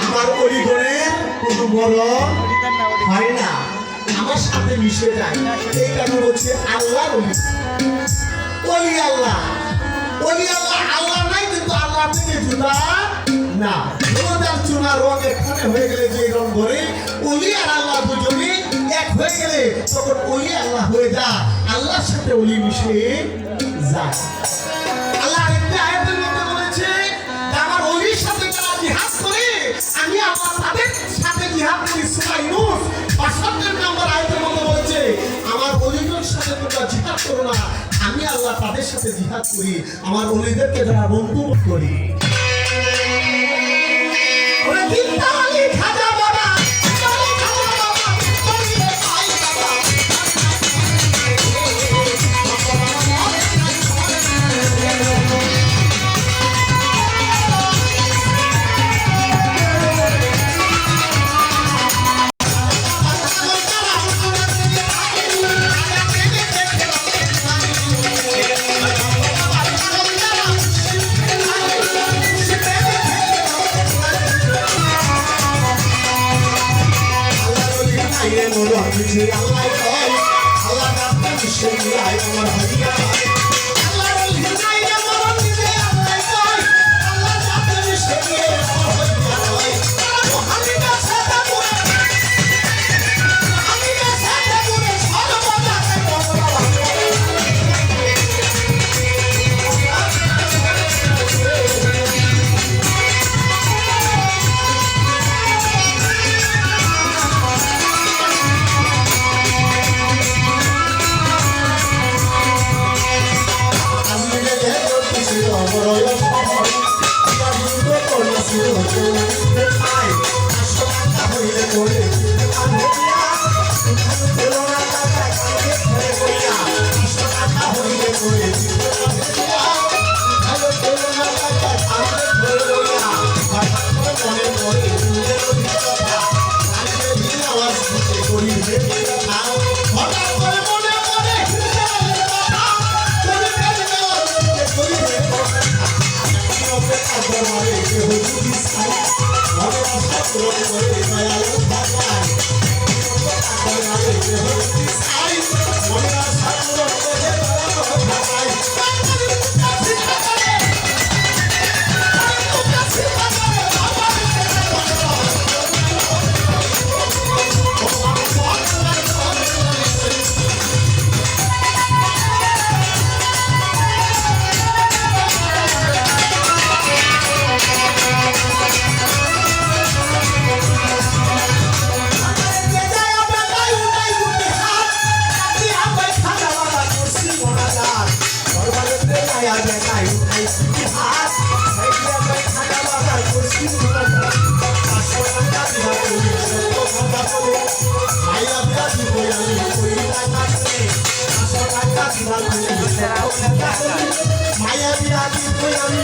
আমার অলিগণের কোনো মরণ হয় না, আমার সাথে মিশে যায়। এই কারণে হচ্ছে আল্লাহর অলি আল্লাহ। অলি আল্লাহ আল্লাহ নাই, কিন্তু আল্লাহ থেকে জুদা না। রোজার চুনা রং এখানে হয়ে গেলে যে রং ধরে অলি আর আল্লাহ দুজনে এক হয়ে গেলে তখন অলি আল্লাহ হয়ে যায়, আল্লাহর সাথে অলি মিশে যায়। আল্লাহ একটা আয়াতের মধ্যে বলেছে আমার অলির সাথে যারা জিহাদ করে আমি আল্লাহ তাদের সাথে জিহাদ করি। সূরা ইউনূস ৭৫ নম্বর আয়াতের মধ্যে বলেছে আমার অলিদের সাথে তোমরা জিহাদ করো না, আমি আল্লাহ তাদের সাথে জিহাদ করি, আমার অলিদেরকে যারা বন্ধু করি। ওরে চিন্তা আলী খাজা বাবা মায়া বিরাজি আমি